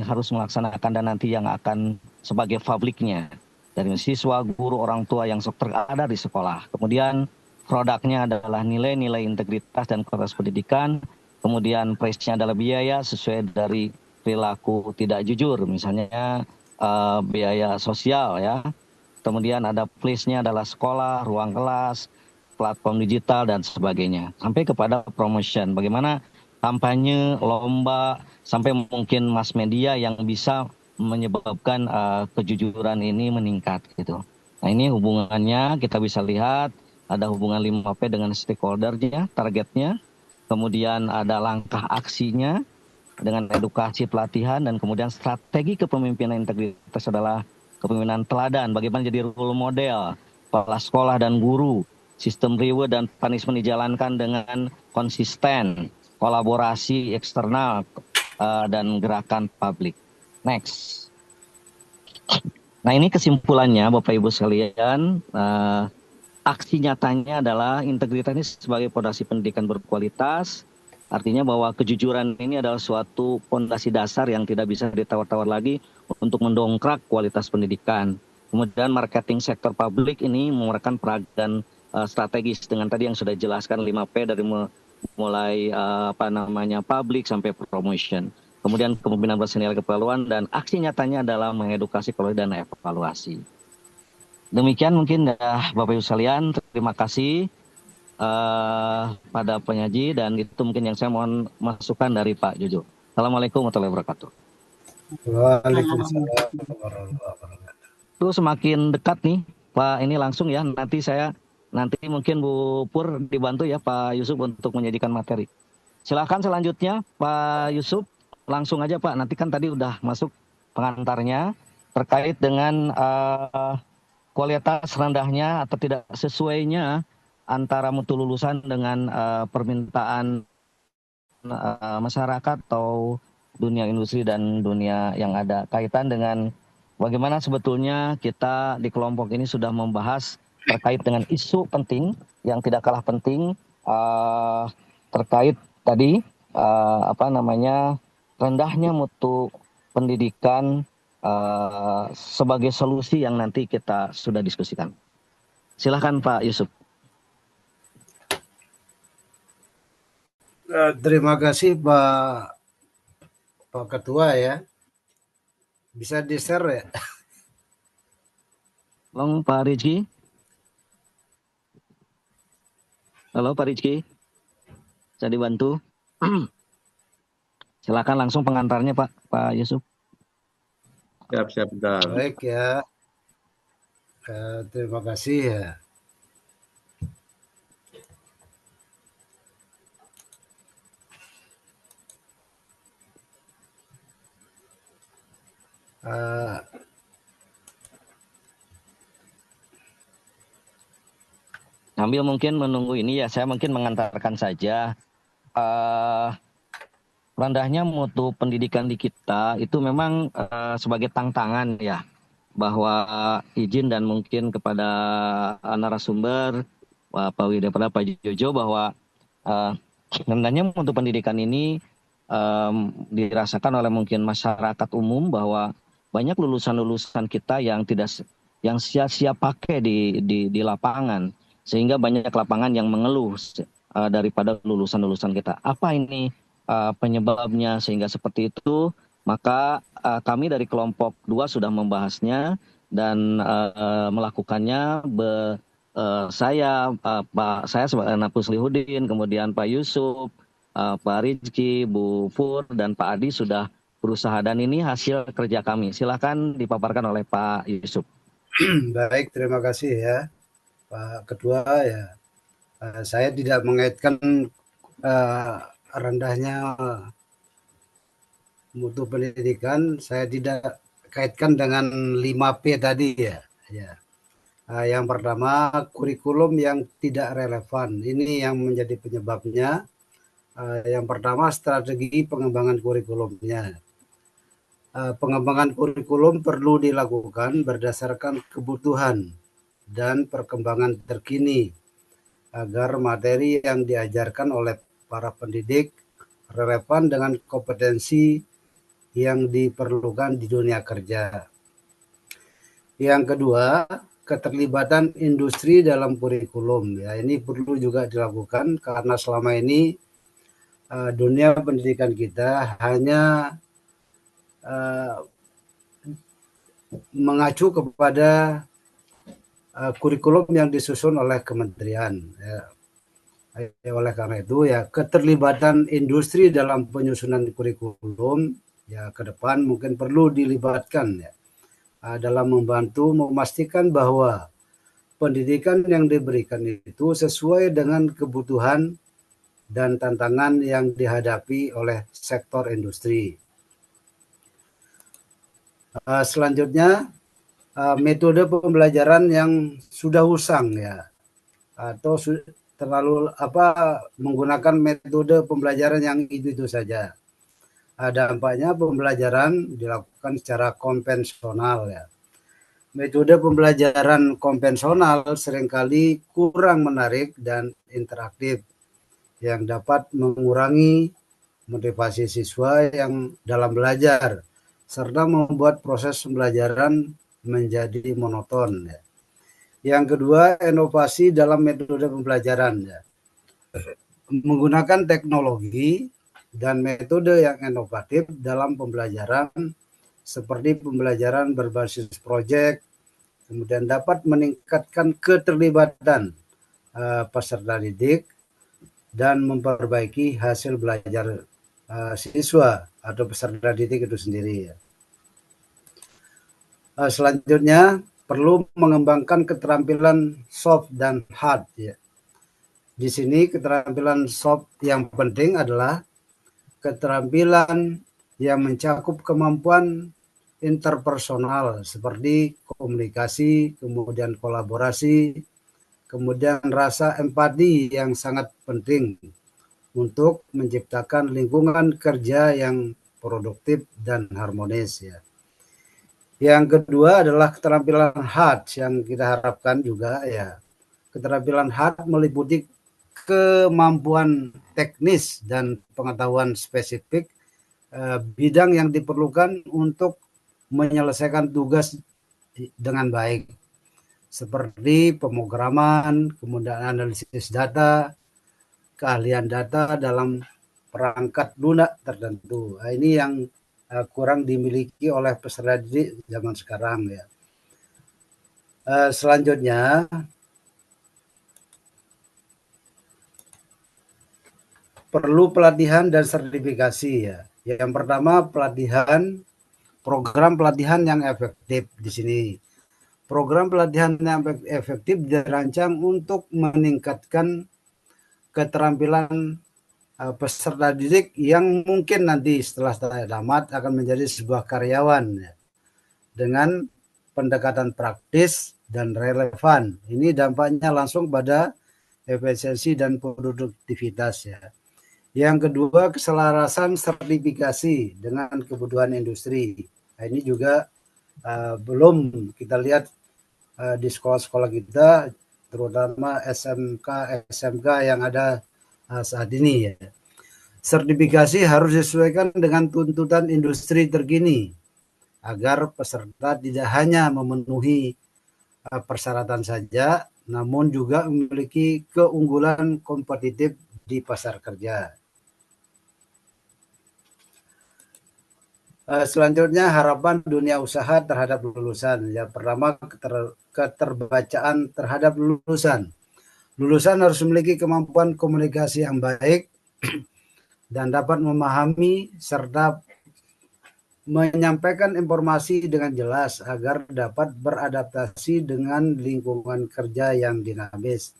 harus melaksanakan dan nanti yang akan sebagai publiknya. Dari siswa, guru, orang tua yang ada di sekolah. Kemudian produknya adalah nilai-nilai integritas dan kualitas pendidikan. Kemudian price-nya adalah biaya sesuai dari perilaku tidak jujur, misalnya biaya sosial ya. Kemudian ada place-nya adalah sekolah, ruang kelas, platform digital dan sebagainya. Sampai kepada promotion, bagaimana kampanye, lomba, sampai mungkin mass media yang bisa menyebabkan kejujuran ini meningkat gitu. Nah, ini hubungannya kita bisa lihat ada hubungan 5P dengan stakeholder-nya, targetnya. Kemudian ada langkah aksinya dengan edukasi pelatihan dan kemudian strategi kepemimpinan integritas adalah kepemimpinan teladan. Bagaimana jadi role model kepala sekolah dan guru. Sistem reward dan punishment dijalankan dengan konsisten, kolaborasi eksternal dan gerakan publik. Next. Nah, ini kesimpulannya Bapak Ibu sekalian. Aksi nyatanya adalah integritas ini sebagai fondasi pendidikan berkualitas. Artinya bahwa kejujuran ini adalah suatu fondasi dasar yang tidak bisa ditawar-tawar lagi untuk mendongkrak kualitas pendidikan. Kemudian marketing sektor publik ini merupakan peragaan strategis dengan tadi yang sudah dijelaskan 5P dari mulai publik sampai promotion. Kemudian kepemimpinan bersenilai keperluan dan aksi nyatanya adalah mengedukasi dan evaluasi. Demikian mungkin Bapak Ibu sekalian, terima kasih pada penyaji dan itu mungkin yang saya mohon masukan dari Pak Jojo. Assalamualaikum warahmatullahi wabarakatuh. Waalaikumsalam warahmatullahi wabarakatuh. Itu semakin dekat nih Pak, ini langsung ya, nanti mungkin Bu Pur dibantu ya Pak Yusuf untuk menyajikan materi. Silakan selanjutnya Pak Yusuf. langsung aja Pak, nanti kan tadi udah masuk pengantarnya terkait dengan kualitas rendahnya atau tidak sesuainya antara mutu lulusan dengan permintaan masyarakat atau dunia industri dan dunia yang ada kaitan dengan bagaimana sebetulnya kita di kelompok ini sudah membahas terkait dengan isu penting yang tidak kalah penting terkait tadi rendahnya mutu pendidikan sebagai solusi yang nanti kita sudah diskusikan. Silakan Pak Yusuf. Terima kasih Pak Ketua ya. Bisa di-share ya? Tolong Pak Rizky. Halo Pak Rizky. Bisa dibantu? Silakan langsung pengantarnya Pak Yusuf. Siap, bentar. Baik ya. Terima kasih ya. Sambil mungkin menunggu ini ya, saya mungkin mengantarkan saja. Rendahnya mutu pendidikan di kita itu memang sebagai tantangan ya, bahwa izin dan mungkin kepada narasumber Pak Widya pada Pak Jojo bahwa rendahnya mutu pendidikan ini dirasakan oleh mungkin masyarakat umum bahwa banyak lulusan-lulusan kita yang sia-sia pakai di lapangan, sehingga banyak lapangan yang mengeluh daripada lulusan-lulusan kita. Apa ini penyebabnya sehingga seperti itu? Maka kami dari kelompok 2 sudah membahasnya dan melakukannya. Saya sebagai Napus Lihudin, kemudian Pak Yusuf, Pak Rizky, Bu Fur, dan Pak Adi sudah berusaha, dan ini hasil kerja kami. Silakan dipaparkan oleh Pak Yusuf. Baik, terima kasih ya Pak Ketua ya. Saya tidak mengaitkan rendahnya mutu pendidikan, saya tidak kaitkan dengan 5P tadi ya. Yang pertama, kurikulum yang tidak relevan. Ini yang menjadi penyebabnya. Yang pertama, strategi pengembangan kurikulumnya. Pengembangan kurikulum perlu dilakukan berdasarkan kebutuhan dan perkembangan terkini agar materi yang diajarkan oleh para pendidik relevan dengan kompetensi yang diperlukan di dunia kerja. Yang kedua, keterlibatan industri dalam kurikulum. Ya, ini perlu juga dilakukan karena selama ini dunia pendidikan kita hanya mengacu kepada kurikulum yang disusun oleh kementerian. Oleh karena itu ya keterlibatan industri dalam penyusunan kurikulum ya ke depan mungkin perlu dilibatkan ya dalam membantu memastikan bahwa pendidikan yang diberikan itu sesuai dengan kebutuhan dan tantangan yang dihadapi oleh sektor industri. Selanjutnya, metode pembelajaran yang sudah usang ya, atau terlalu menggunakan metode pembelajaran yang itu saja. Dampaknya pembelajaran dilakukan secara konvensional ya. Metode pembelajaran konvensional seringkali kurang menarik dan interaktif yang dapat mengurangi motivasi siswa yang dalam belajar serta membuat proses pembelajaran menjadi monoton. Ya. Yang kedua, inovasi dalam metode pembelajaran. Ya. Menggunakan teknologi dan metode yang inovatif dalam pembelajaran seperti pembelajaran berbasis proyek, kemudian dapat meningkatkan keterlibatan peserta didik dan memperbaiki hasil belajar siswa atau peserta didik itu sendiri. Selanjutnya perlu mengembangkan keterampilan soft dan hard. Ya. Di sini keterampilan soft yang penting adalah keterampilan yang mencakup kemampuan interpersonal seperti komunikasi, kemudian kolaborasi, kemudian rasa empati yang sangat penting untuk menciptakan lingkungan kerja yang produktif dan harmonis ya. Yang kedua adalah keterampilan hard yang kita harapkan juga ya. Keterampilan hard meliputi kemampuan teknis dan pengetahuan spesifik bidang yang diperlukan untuk menyelesaikan tugas dengan baik, seperti pemrograman, kemudian analisis data, keahlian data dalam perangkat lunak tertentu. Nah, ini yang kurang dimiliki oleh peserta didik zaman sekarang ya. Selanjutnya perlu pelatihan dan sertifikasi ya. Yang pertama pelatihan, program pelatihan yang efektif di sini. Program pelatihan yang efektif dirancang untuk meningkatkan keterampilan peserta didik yang mungkin nanti setelah tamat akan menjadi sebuah karyawan ya, dengan pendekatan praktis dan relevan. Ini dampaknya langsung pada efisiensi dan produktivitas ya. Yang kedua, keselarasan sertifikasi dengan kebutuhan industri. Nah, ini juga belum kita lihat di sekolah-sekolah kita, terutama SMK yang ada saat ini ya. Sertifikasi harus disesuaikan dengan tuntutan industri terkini agar peserta tidak hanya memenuhi persyaratan saja, namun juga memiliki keunggulan kompetitif di pasar kerja. Selanjutnya harapan dunia usaha terhadap lulusan. Yang pertama keterbacaan terhadap lulusan. Lulusan harus memiliki kemampuan komunikasi yang baik dan dapat memahami serta menyampaikan informasi dengan jelas agar dapat beradaptasi dengan lingkungan kerja yang dinamis.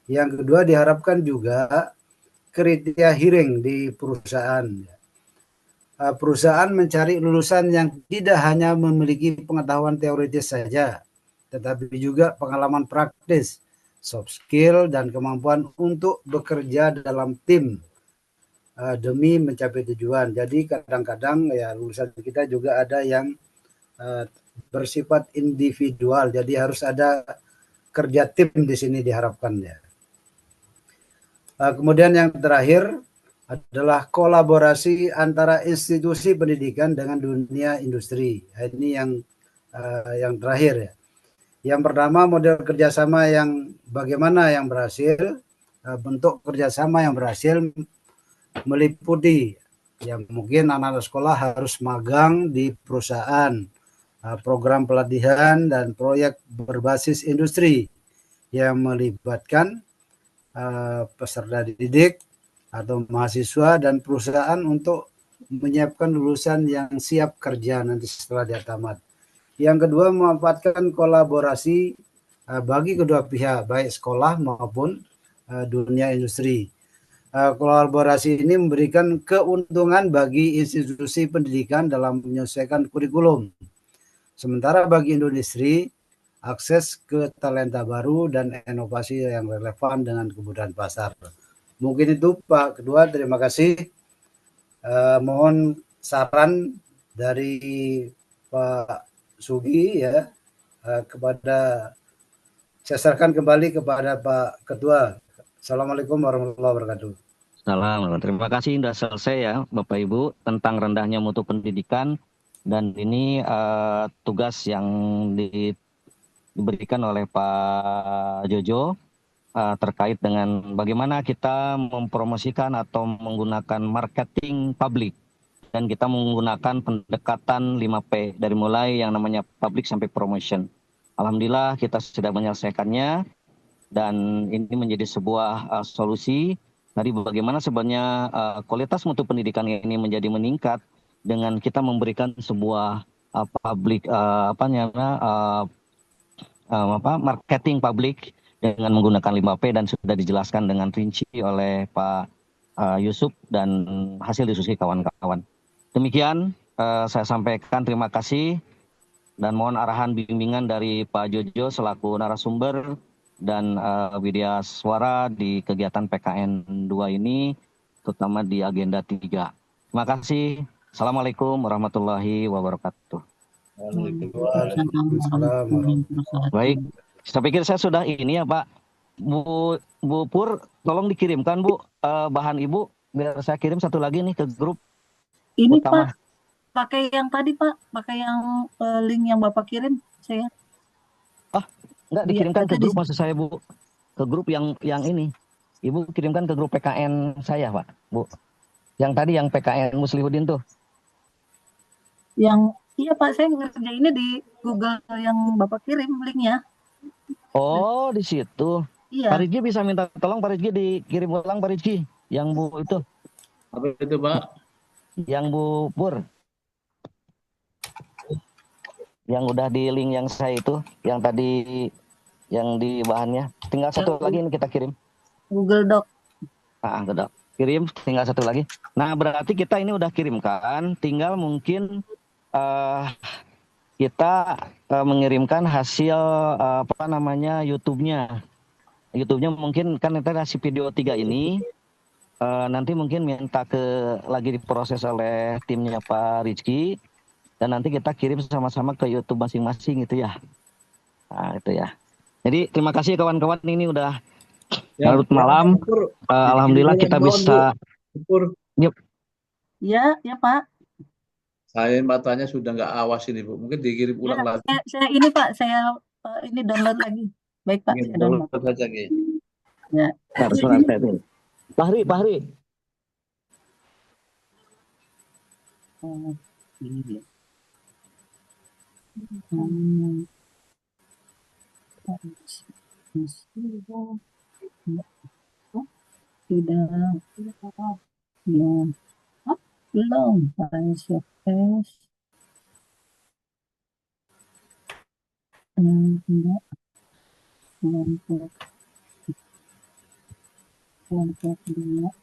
Yang kedua diharapkan juga kriteria hiring di perusahaan. Perusahaan mencari lulusan yang tidak hanya memiliki pengetahuan teoritis saja, tetapi juga pengalaman praktis, soft skill, dan kemampuan untuk bekerja dalam tim demi mencapai tujuan. Jadi kadang-kadang ya lulusan kita juga ada yang bersifat individual, jadi harus ada kerja tim di sini diharapkan ya. Kemudian yang terakhir adalah kolaborasi antara institusi pendidikan dengan dunia industri. Ini yang terakhir ya. Yang pertama model kerjasama yang bagaimana yang berhasil, bentuk kerjasama yang berhasil meliputi yang mungkin anak-anak sekolah harus magang di perusahaan, program pelatihan dan proyek berbasis industri yang melibatkan peserta didik atau mahasiswa dan perusahaan untuk menyiapkan lulusan yang siap kerja nanti setelah dia tamat. Yang kedua, memanfaatkan kolaborasi bagi kedua pihak, baik sekolah maupun dunia industri. Kolaborasi ini memberikan keuntungan bagi institusi pendidikan dalam menyelesaikan kurikulum. Sementara bagi industri, akses ke talenta baru dan inovasi yang relevan dengan kebutuhan pasar. Mungkin itu Pak Ketua, terima kasih. Mohon saran dari Pak Sugi ya kepada saya serahkan kembali kepada Pak Ketua. Assalamualaikum warahmatullahi wabarakatuh. Salam. Terima kasih sudah selesai ya Bapak Ibu tentang rendahnya mutu pendidikan, dan ini tugas yang diberikan oleh Pak Jojo terkait dengan bagaimana kita mempromosikan atau menggunakan marketing publik, dan kita menggunakan pendekatan 5P dari mulai yang namanya public sampai promotion. Alhamdulillah kita sudah menyelesaikannya, dan ini menjadi sebuah solusi dari bagaimana sebenarnya kualitas mutu pendidikan ini menjadi meningkat dengan kita memberikan sebuah public marketing publik dengan menggunakan 5P, dan sudah dijelaskan dengan rinci oleh Pak Yusuf dan hasil diskusi kawan-kawan. Demikian saya sampaikan terima kasih dan mohon arahan bimbingan dari Pak Jojo selaku narasumber dan Widya Suara di kegiatan PKN 2 ini, terutama di agenda 3. Terima kasih. Assalamualaikum warahmatullahi wabarakatuh. Waalaikumsalam warahmatullahi Baik, saya pikir saya sudah ini ya Pak. Bu Pur, tolong dikirimkan Bu bahan Ibu biar saya kirim satu lagi nih ke grup Ini utama. Pak, pakai yang tadi Pak, pakai yang link yang Bapak kirim saya. Enggak Iya, dikirimkan ke tadi. grup maksud saya Bu. Ke grup yang ini. Ibu kirimkan ke grup PKN saya Pak, Bu. Yang tadi yang PKN Muslihuddin tuh. Yang iya Pak, saya ngerjainnya di Google yang Bapak kirim linknya. Oh, di situ. Iya. Pak Rizky bisa minta tolong Pak Rizky dikirim ulang Pak Rizky. Yang Bu itu. Apa itu Pak? Yang Bu Pur. Yang udah di link yang saya itu, yang tadi yang di bahannya. Tinggal satu lagi ini kita kirim. Google Doc. Udah. Kirim, tinggal satu lagi. Nah, berarti kita ini udah kirimkan, tinggal mungkin kita mengirimkan hasil apa namanya YouTube-nya. YouTube-nya mungkin kan kita kasih video 3 ini nanti mungkin minta lagi diproses oleh timnya Pak Rizky dan nanti kita kirim sama-sama ke YouTube masing-masing gitu ya. Nah, itu ya. Jadi terima kasih kawan-kawan ini udah larut malam. Alhamdulillah kita bisa. Ya, ya Pak. Saya matanya sudah nggak awas ini Bu. Mungkin dikirim ulang lagi. Saya ini Pak, saya ini download lagi. Baik Pak, saya download saja Ki. Ya. Bahri. Belum, kelompok 2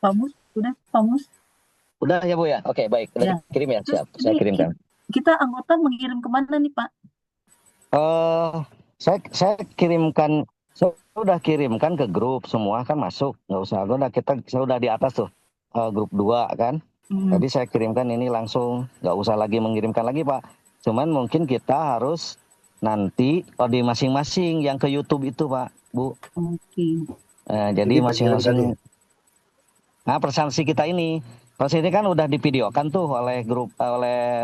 Pak Mus, sudah Pak Mus? Udah ya Bu ya? Oke, baik. Udah dikirim ya? Siap, saya kirimkan. Kita anggota mengirim kemana nih Pak? Saya kirimkan, saya udah kirimkan ke grup semua kan masuk, nggak usah. Saya udah di atas tuh grup 2 kan. Jadi saya kirimkan ini langsung, nggak usah lagi mengirimkan lagi Pak. Cuman mungkin kita harus nanti di masing-masing yang ke YouTube itu Pak, Bu. Oke. Jadi masing-masing. Nah, presensi kita ini kan udah divideokan tuh oleh grup,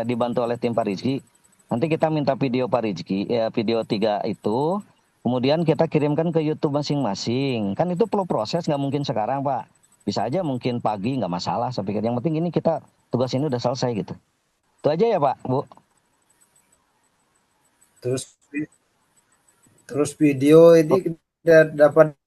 dibantu oleh tim Pak Rizky. Nanti kita minta video Pak Rizky, video 3 itu, kemudian kita kirimkan ke YouTube masing-masing. Kan itu perlu proses, nggak mungkin sekarang Pak. Bisa aja mungkin pagi, nggak masalah. Saya pikir yang penting ini kita tugas ini udah selesai gitu. Itu aja ya Pak, Bu. Terus video ini dapat